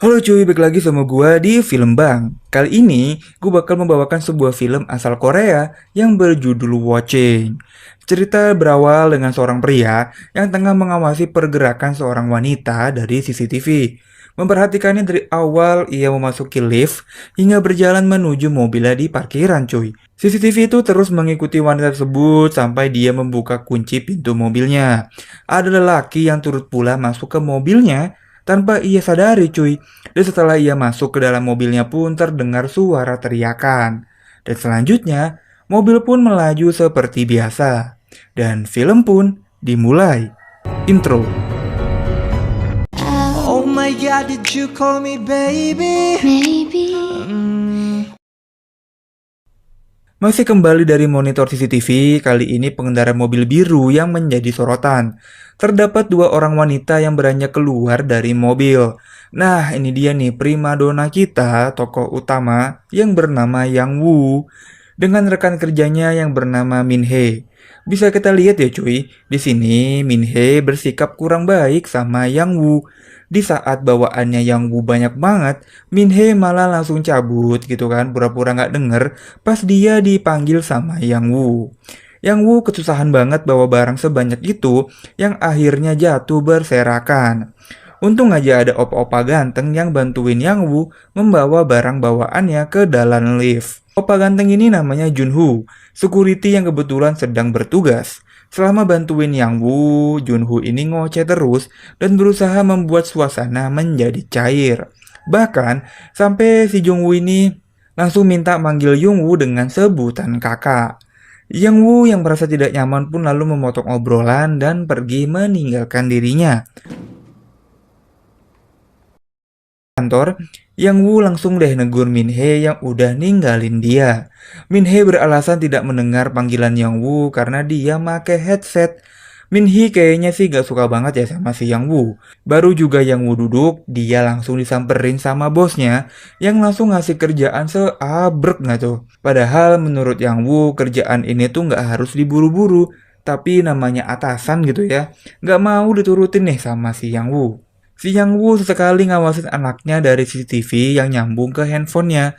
Halo cuy, balik lagi sama gua di Film Bang. Kali ini, gua bakal membawakan sebuah film asal Korea yang berjudul Watching. Cerita berawal dengan seorang pria yang tengah mengawasi pergerakan seorang wanita dari CCTV. Memperhatikannya dari awal ia memasuki lift hingga berjalan menuju mobilnya di parkiran cuy. CCTV itu terus mengikuti wanita tersebut sampai dia membuka kunci pintu mobilnya. Ada lelaki yang turut pula masuk ke mobilnya tanpa ia sadari cuy. Dan setelah ia masuk ke dalam mobilnya pun terdengar suara teriakan. Dan selanjutnya, mobil pun melaju seperti biasa. Dan film pun dimulai. Intro. Oh my god, did you call me baby? Maybe. Masih kembali dari monitor CCTV, kali ini pengendara mobil biru yang menjadi sorotan. Terdapat dua orang wanita yang beranjak keluar dari mobil. Nah, ini dia nih primadona kita, tokoh utama yang bernama Yang Woo, dengan rekan kerjanya yang bernama Min Hee. Bisa kita lihat ya cuy, di sini Min Hee bersikap kurang baik sama Yang Woo. Di saat bawaannya Yang Woo banyak banget, Min Hee malah langsung cabut gitu kan, pura-pura nggak denger pas dia dipanggil sama Yang Woo. Yang Woo kesusahan banget bawa barang sebanyak itu yang akhirnya jatuh berserakan. Untung aja ada opa-opa ganteng yang bantuin Yang Woo membawa barang bawaannya ke dalam lift. Opa ganteng ini namanya Junhoo, security yang kebetulan sedang bertugas. Selama bantuin Yang Woo, Junhoo ini ngoceh terus dan berusaha membuat suasana menjadi cair. Bahkan, sampai si Jungwoo ini langsung minta manggil Jungwoo dengan sebutan kakak. Yang Woo yang merasa tidak nyaman pun lalu memotong obrolan dan pergi meninggalkan dirinya. Kantor, Yang Woo langsung deh negur Min Hee yang udah ninggalin dia. Min Hee beralasan tidak mendengar panggilan Yang Woo karena dia make headset. Min Hee kayaknya sih gak suka banget ya sama si Yang Woo. Baru juga Yang Woo duduk, dia langsung disamperin sama bosnya yang langsung ngasih kerjaan seabrek nggak tuh. Padahal menurut Yang Woo kerjaan ini tuh gak harus diburu-buru. Tapi namanya atasan gitu ya, gak mau diturutin nih sama si Yang Woo. Si Yang Woo sesekali ngawasin anaknya dari CCTV yang nyambung ke handphonenya.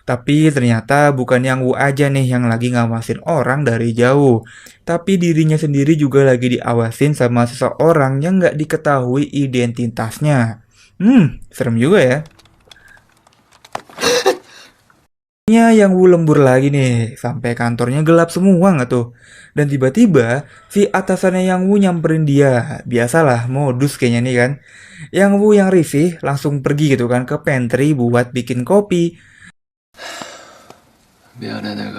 Tapi ternyata bukan Yang Woo aja nih yang lagi ngawasin orang dari jauh. Tapi dirinya sendiri juga lagi diawasin sama seseorang yang nggak diketahui identitasnya. Serem juga ya. Yang Woo lembur lagi nih, sampai kantornya gelap semua nggak tuh. Dan tiba-tiba, si atasannya Yang Woo nyamperin dia. Biasalah, modus kayaknya nih kan. Yang Woo yang risih langsung pergi gitu kan ke pantry buat bikin kopi. 미안해 내가.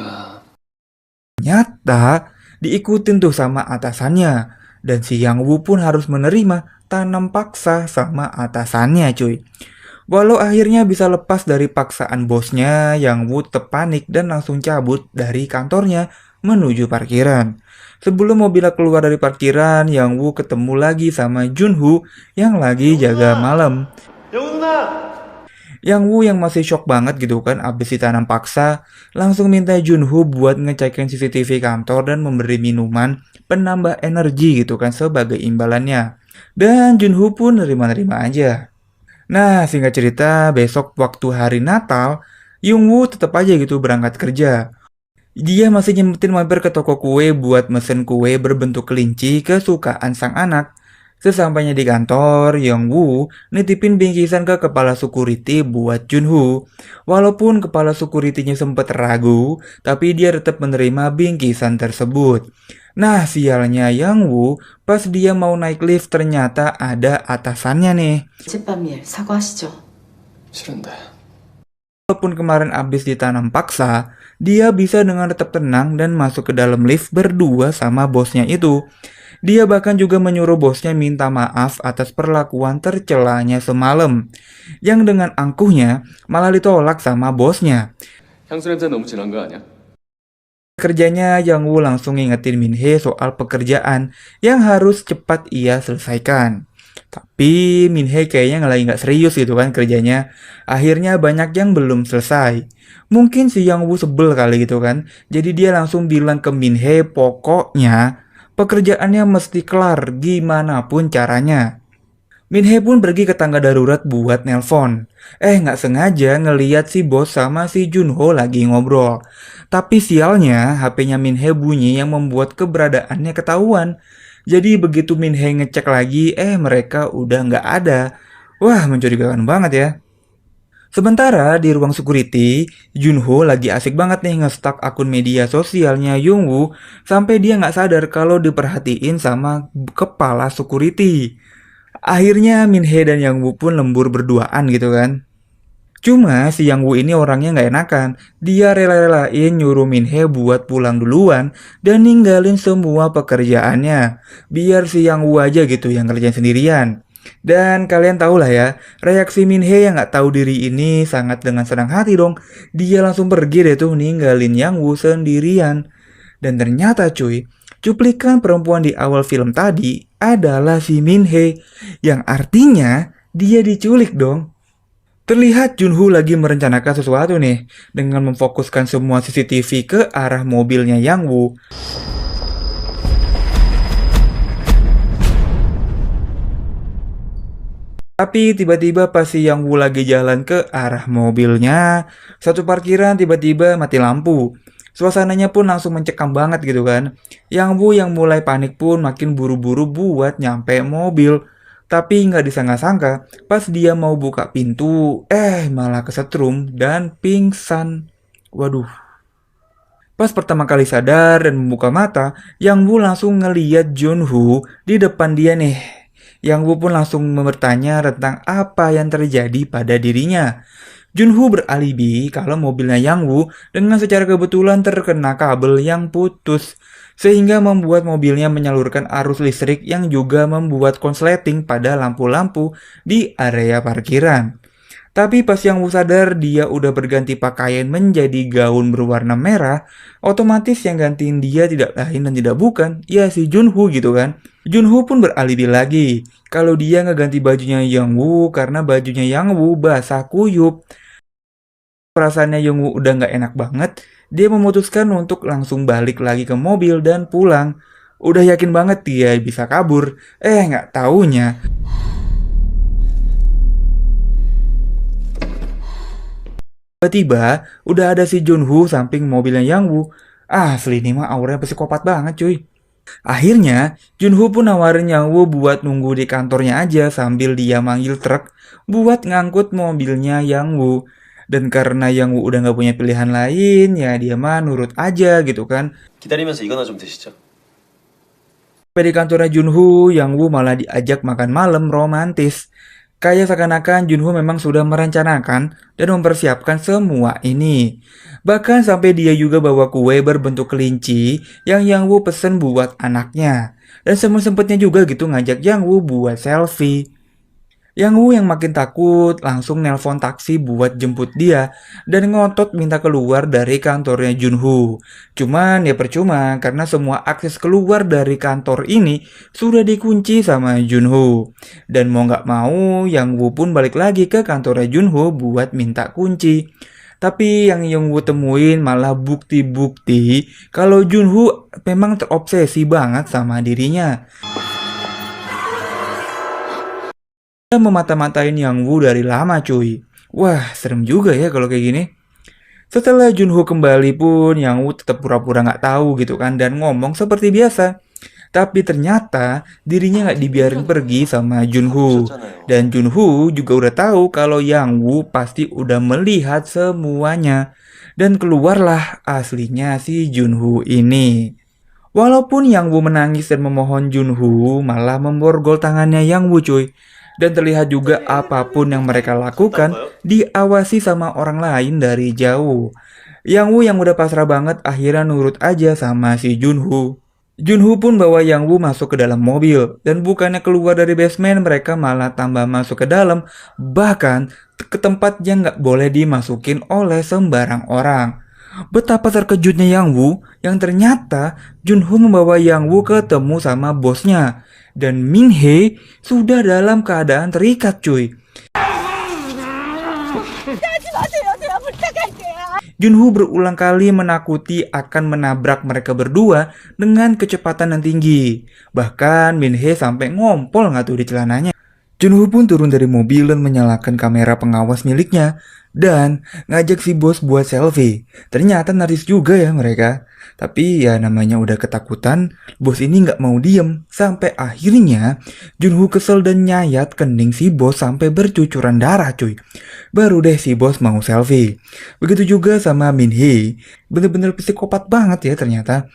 Nyata, diikutin tuh sama atasannya. Dan si Yang Woo pun harus menerima tanam paksa sama atasannya cuy. Walau akhirnya bisa lepas dari paksaan bosnya, Yang Woo tetap panik dan langsung cabut dari kantornya menuju parkiran. Sebelum mobilnya keluar dari parkiran, Yang Woo ketemu lagi sama Junhoo yang lagi jaga malam. Yang Woo yang masih shock banget gitu kan abis ditanam paksa, langsung minta Junhoo buat ngecekin CCTV kantor dan memberi minuman penambah energi gitu kan sebagai imbalannya. Dan Junhoo pun nerima-nerima aja. Nah, singkat cerita, besok waktu hari Natal, Jungwoo tetap aja gitu berangkat kerja. Dia masih nyempetin mampir ke toko kue buat mesen kue berbentuk kelinci kesukaan sang anak. Sesampainya di kantor, Jungwoo nitipin bingkisan ke kepala security buat Junhoo. Walaupun kepala security-nya sempat ragu, tapi dia tetap menerima bingkisan tersebut. Nah, sialnya Yang Woo, pas dia mau naik lift ternyata ada atasannya nih. 어젯밤 일 사과하시죠. 싫은데. Walaupun kemarin abis ditanam paksa, dia bisa dengan tetap tenang dan masuk ke dalam lift berdua sama bosnya itu. Dia bahkan juga menyuruh bosnya minta maaf atas perlakuan tercelanya semalam. Yang dengan angkuhnya malah ditolak sama bosnya. 향수 냄새 너무 진한 거 아니야? Kerjanya Yang Woo langsung ngingetin Min Hee soal pekerjaan yang harus cepat ia selesaikan. Tapi Min Hee kayaknya lagi nggak serius gitu kan kerjanya. Akhirnya banyak yang belum selesai. Mungkin si Yang Woo sebel kali gitu kan. Jadi dia langsung bilang ke Min Hee pokoknya pekerjaannya mesti kelar gimana pun caranya. Min Hee pun pergi ke tangga darurat buat nelpon. Nggak sengaja ngeliat si bos sama si Junho lagi ngobrol. Tapi sialnya HP-nya Min Hee bunyi yang membuat keberadaannya ketahuan. Jadi begitu Min Hee ngecek lagi, mereka udah nggak ada. Wah, mencurigakan banget ya. Sementara di ruang security, Junho lagi asik banget nih nge-stalk akun media sosialnya Youngwoo sampai dia nggak sadar kalau diperhatiin sama kepala security. Akhirnya Min Hee dan Yang Woo pun lembur berduaan gitu kan. Cuma si Yang Woo ini orangnya nggak enakan. Dia rela-relain nyuruh Min Hee buat pulang duluan dan ninggalin semua pekerjaannya. Biar si Yang Woo aja gitu yang kerjain sendirian. Dan kalian tahu lah ya, reaksi Min Hee yang nggak tahu diri ini sangat dengan senang hati dong. Dia langsung pergi deh tuh ninggalin Yang Woo sendirian. Dan ternyata cuy, cuplikan perempuan di awal film tadi adalah si Min Hee, yang artinya dia diculik dong. Terlihat Junho lagi merencanakan sesuatu nih, dengan memfokuskan semua CCTV ke arah mobilnya Yang Woo. Tapi tiba-tiba pas si Yang Woo lagi jalan ke arah mobilnya, satu parkiran tiba-tiba mati lampu. Suasananya pun langsung mencekam banget gitu kan. Yang Woo yang mulai panik pun makin buru-buru buat nyampe mobil. Tapi nggak disangka-sangka, pas dia mau buka pintu, malah kesetrum dan pingsan. Waduh. Pas pertama kali sadar dan membuka mata, Yang Woo langsung ngeliat Junho di depan dia nih. Yang Woo pun langsung bertanya tentang apa yang terjadi pada dirinya. Junho beralibi kalau mobilnya Yang Woo dengan secara kebetulan terkena kabel yang putus, sehingga membuat mobilnya menyalurkan arus listrik yang juga membuat konsleting pada lampu-lampu di area parkiran. Tapi pas Yang Woo sadar dia udah berganti pakaian menjadi gaun berwarna merah, otomatis yang gantiin dia tidak lain dan tidak bukan, ya si Junho gitu kan. Junho pun beralibi lagi kalau dia ngeganti bajunya Yang Woo karena bajunya Yang Woo basah kuyup. Perasaannya Yang Woo udah nggak enak banget, dia memutuskan untuk langsung balik lagi ke mobil dan pulang. Udah yakin banget dia bisa kabur, nggak taunya tiba-tiba udah ada si Junho samping mobilnya Yang Woo. Asli ini mah auranya psikopat banget cuy. Akhirnya, Junho pun nawarin Yang Woo buat nunggu di kantornya aja sambil dia manggil truk buat ngangkut mobilnya Yang Woo. Dan karena Yang Woo udah nggak punya pilihan lain, ya dia mah nurut aja gitu kan. 기다리면서 이거나 좀 드시죠. Sampai di kantornya Junho, Yang Woo malah diajak makan malam romantis. Kayak seakan-akan Junho memang sudah merencanakan dan mempersiapkan semua ini. Bahkan sampai dia juga bawa kue berbentuk kelinci yang Yang Woo pesen buat anaknya. Dan sempet-sempetnya juga gitu ngajak Yang Woo buat selfie. Yang Woo yang makin takut langsung nelpon taksi buat jemput dia dan ngotot minta keluar dari kantornya Junho. Cuman ya percuma karena semua akses keluar dari kantor ini sudah dikunci sama Junho. Dan mau nggak mau Yang Woo pun balik lagi ke kantornya Junho buat minta kunci. Tapi yang Yang Woo temuin malah bukti-bukti kalau Junho memang terobsesi banget sama dirinya. Memata-matain Yang Woo dari lama cuy. Wah, serem juga ya kalau kayak gini. Setelah Junho kembali pun Yang Woo tetap pura-pura nggak tahu gitu kan dan ngomong seperti biasa. Tapi ternyata dirinya nggak dibiarin pergi sama Junho. Dan Junho juga udah tahu kalau Yang Woo pasti udah melihat semuanya. Dan keluarlah aslinya si Junho ini. Walaupun Yang Woo menangis dan memohon Junho malah memborgol tangannya Yang Woo cuy. Dan terlihat juga apapun yang mereka lakukan diawasi sama orang lain dari jauh. Yang Woo yang udah pasrah banget akhirnya nurut aja sama si Junho. Junho pun bawa Yang Woo masuk ke dalam mobil. Dan bukannya keluar dari basement, mereka malah tambah masuk ke dalam. Bahkan ke tempat yang gak boleh dimasukin oleh sembarang orang. Betapa terkejutnya Yang Woo yang ternyata Junho membawa Yang Woo ketemu sama bosnya. Dan Min Hee sudah dalam keadaan terikat cuy. Junho berulang kali menakuti akan menabrak mereka berdua dengan kecepatan yang tinggi. Bahkan Min Hee sampai ngompol nggak tuh di celananya. Junho pun turun dari mobil dan menyalakan kamera pengawas miliknya dan ngajak si bos buat selfie. Ternyata narsis juga ya mereka. Tapi ya namanya udah ketakutan, bos ini nggak mau diem. Sampai akhirnya Junho kesel dan nyayat kening si bos sampai bercucuran darah cuy. Baru deh si bos mau selfie. Begitu juga sama Min Hee. Bener-bener psikopat banget ya ternyata.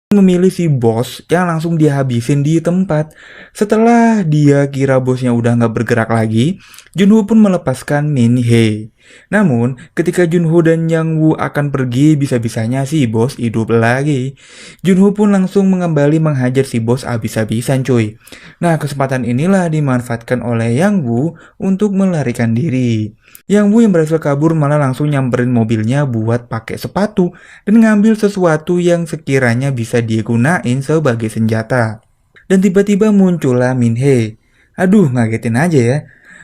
Memilih si bos yang langsung dia habisin di tempat. Setelah dia kira bosnya udah nggak bergerak lagi, Junho pun melepaskan Min Hee. Namun, ketika Junho dan Yang Woo akan pergi, bisa-bisanya si bos hidup lagi. Junho pun langsung mengembali menghajar si bos abis-abisan cuy. Nah, kesempatan inilah dimanfaatkan oleh Yang Woo untuk melarikan diri. Yang Woo yang berhasil kabur malah langsung nyamperin mobilnya buat pakai sepatu dan ngambil sesuatu yang sekiranya bisa dia gunain sebagai senjata. Dan tiba-tiba muncullah Min Hee. Aduh, ngagetin aja ya.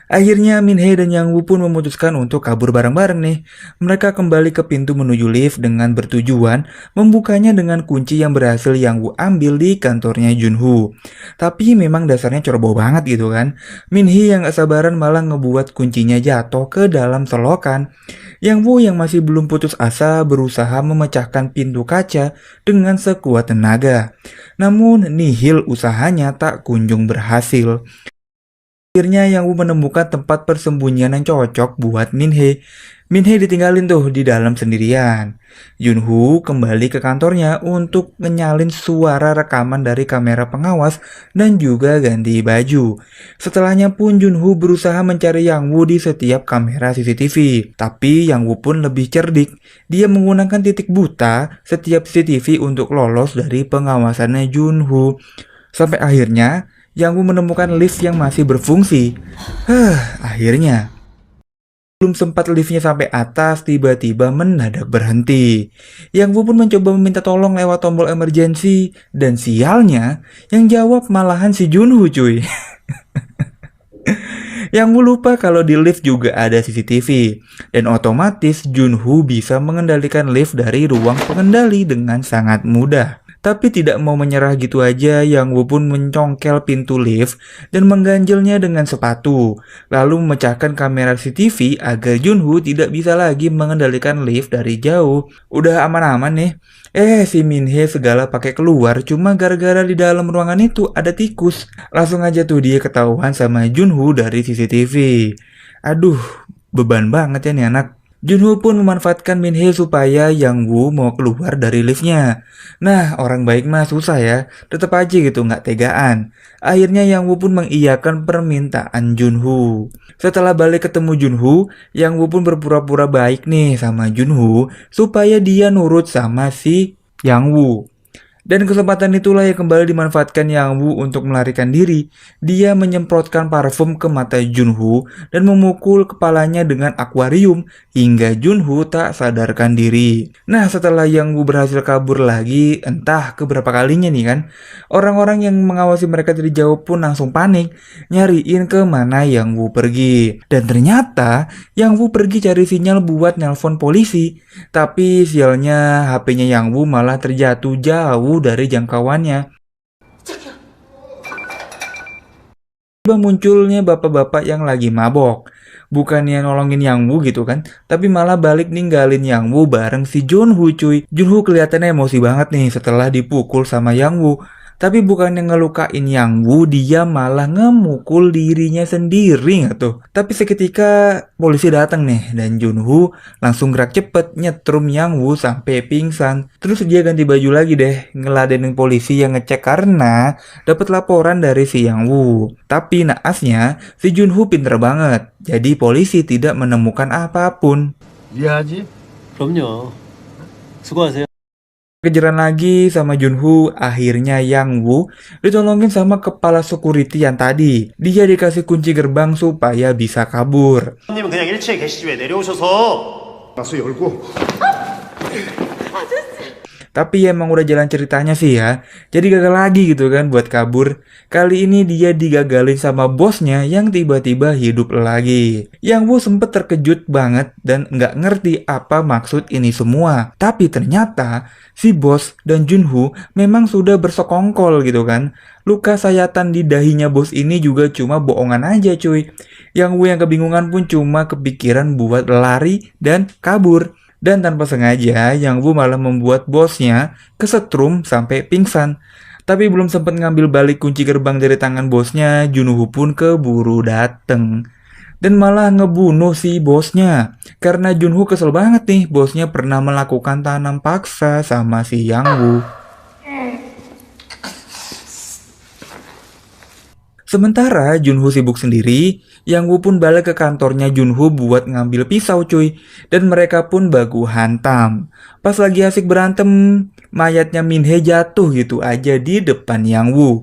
Akhirnya Min Hee dan Yang Woo pun memutuskan untuk kabur bareng-bareng nih. Mereka kembali ke pintu menuju lift dengan bertujuan membukanya dengan kunci yang berhasil Yang Woo ambil di kantornya Junho. Tapi memang dasarnya ceroboh banget gitu kan. Min Hee yang gak sabaran malah ngebuat kuncinya jatuh ke dalam selokan. Yang Woo yang masih belum putus asa berusaha memecahkan pintu kaca dengan sekuat tenaga. Namun nihil usahanya tak kunjung berhasil. Akhirnya Yang Woo menemukan tempat persembunyian yang cocok buat Min Hee. Min Hee ditinggalin tuh di dalam sendirian. Junho kembali ke kantornya untuk nyalin suara rekaman dari kamera pengawas dan juga ganti baju. Setelahnya pun Junho berusaha mencari Yang Woo di setiap kamera CCTV. Tapi Yang Woo pun lebih cerdik. Dia menggunakan titik buta setiap CCTV untuk lolos dari pengawasannya Junho. Sampai akhirnya Yang Woo menemukan lift yang masih berfungsi. Akhirnya. Belum sempat liftnya sampai atas, tiba-tiba mendadak berhenti. Yang Woo pun mencoba meminta tolong lewat tombol emergency. Dan sialnya, yang jawab malahan si Junho cuy. Yang Woo lupa kalau di lift juga ada CCTV. Dan otomatis Junho bisa mengendalikan lift dari ruang pengendali dengan sangat mudah. Tapi tidak mau menyerah gitu aja, Yang Woo pun mencongkel pintu lift dan mengganjelnya dengan sepatu. Lalu memecahkan kamera CCTV agar Junho tidak bisa lagi mengendalikan lift dari jauh. Udah aman-aman nih. Si Min Hee segala pakai keluar cuma gara-gara di dalam ruangan itu ada tikus. Langsung aja tuh dia ketahuan sama Junho dari CCTV. Aduh, beban banget ya nih anak. Junho pun memanfaatkan Min Hee supaya Yang Woo mau keluar dari liftnya. Nah, orang baik mah susah ya, tetap aja gitu nggak tegaan. Akhirnya Yang Woo pun mengiyakan permintaan Junho. Setelah balik ketemu Junho, Yang Woo pun berpura-pura baik nih sama Junho supaya dia nurut sama si Yang Woo. Dan kesempatan itulah yang kembali dimanfaatkan Yang Woo untuk melarikan diri. Dia menyemprotkan parfum ke mata Junho dan memukul kepalanya dengan akuarium hingga Junho tak sadarkan diri. Nah, setelah Yang Woo berhasil kabur lagi, entah keberapa kalinya nih kan, orang-orang yang mengawasi mereka dari jauh pun langsung panik, nyariin ke mana Yang Woo pergi. Dan ternyata Yang Woo pergi cari sinyal buat nelpon polisi. Tapi sialnya HP-nya Yang Woo malah terjatuh jauh dari jangkauannya. Tiba munculnya bapak-bapak yang lagi mabok. Bukannya nolongin Yang Woo gitu kan, tapi malah balik ninggalin Yang Woo bareng si Junho cuy. Junho kelihatannya emosi banget nih setelah dipukul sama Yang Woo. Tapi bukannya ngelukain Yang Woo, dia malah ngemukul dirinya sendiri nggak tuh. Tapi seketika polisi datang nih dan Junho langsung gerak cepet nyetrum Yang Woo sampai pingsan. Terus dia ganti baju lagi deh ngeladenin polisi yang ngecek karena dapat laporan dari si Yang Woo. Tapi naasnya si Junho pinter banget. Jadi polisi tidak menemukan apapun. 이해하지? 그럼요. 수고하세요. Kejaran lagi sama Junho, akhirnya Yang Woo ditolongin sama kepala security yang tadi. Dia dikasih kunci gerbang supaya bisa kabur. 님은 그냥 1층에 계시지 왜 내려오셔서 가서 열고 Tapi emang udah jalan ceritanya sih ya. Jadi gagal lagi gitu kan buat kabur. Kali ini dia digagalin sama bosnya yang tiba-tiba hidup lagi. Yang Woo sempet terkejut banget dan nggak ngerti apa maksud ini semua. Tapi ternyata si bos dan Junho memang sudah bersekongkol gitu kan. Luka sayatan di dahinya bos ini juga cuma bohongan aja cuy. Yang Woo yang kebingungan pun cuma kepikiran buat lari dan kabur. Dan tanpa sengaja, Yang Woo malah membuat bosnya kesetrum sampai pingsan. Tapi belum sempat ngambil balik kunci gerbang dari tangan bosnya, Junho pun keburu dateng. Dan malah ngebunuh si bosnya. Karena Junho kesel banget nih, bosnya pernah melakukan tanam paksa sama si Yang Woo. Sementara Junho sibuk sendiri, Yang Woo pun balik ke kantornya Junho buat ngambil pisau cuy. Dan mereka pun baku hantam. Pas lagi asik berantem, mayatnya Minhee jatuh gitu aja di depan Yang Woo.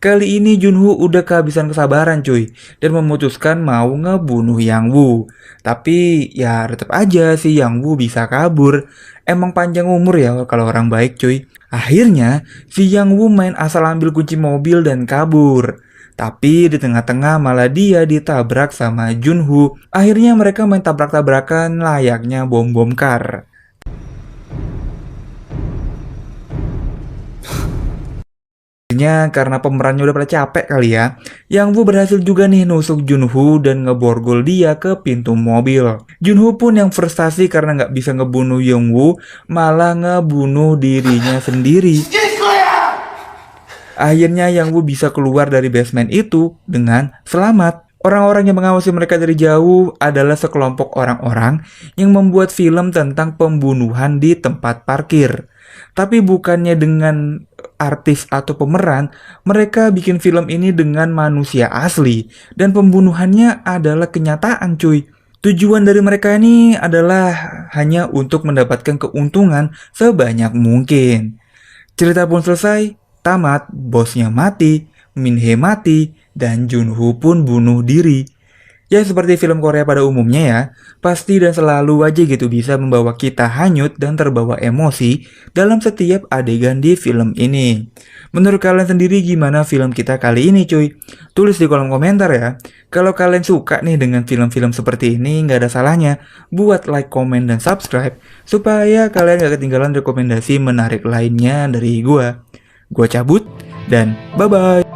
Kali ini Junho udah kehabisan kesabaran cuy. Dan memutuskan mau ngebunuh Yang Woo. Tapi ya tetap aja si Yang Woo bisa kabur. Emang panjang umur ya kalau orang baik cuy. Akhirnya si Yang Woo main asal ambil kunci mobil dan kabur. Tapi di tengah-tengah malah dia ditabrak sama Junho. Akhirnya mereka main tabrak-tabrakan layaknya bom-bom kar. Akhirnya karena pemerannya udah pada capek kali ya, Yang Woo berhasil juga nih nusuk Junho dan ngeborgol dia ke pintu mobil. Junho pun yang frustasi karena nggak bisa ngebunuh Yang Woo, malah ngebunuh dirinya sendiri. Akhirnya Yang Woo bisa keluar dari basement itu dengan selamat. Orang-orang yang mengawasi mereka dari jauh adalah sekelompok orang-orang yang membuat film tentang pembunuhan di tempat parkir. Tapi bukannya dengan artis atau pemeran, mereka bikin film ini dengan manusia asli. Dan pembunuhannya adalah kenyataan cuy. Tujuan dari mereka ini adalah hanya untuk mendapatkan keuntungan sebanyak mungkin. Cerita pun selesai. Tamat, bosnya mati, Minhee mati, dan Junho pun bunuh diri. Ya seperti film Korea pada umumnya ya, pasti dan selalu aja gitu bisa membawa kita hanyut dan terbawa emosi dalam setiap adegan di film ini. Menurut kalian sendiri gimana film kita kali ini cuy? Tulis di kolom komentar ya. Kalau kalian suka nih dengan film-film seperti ini, nggak ada salahnya buat like, komen, dan subscribe supaya kalian gak ketinggalan rekomendasi menarik lainnya dari gua. Gua cabut dan bye-bye.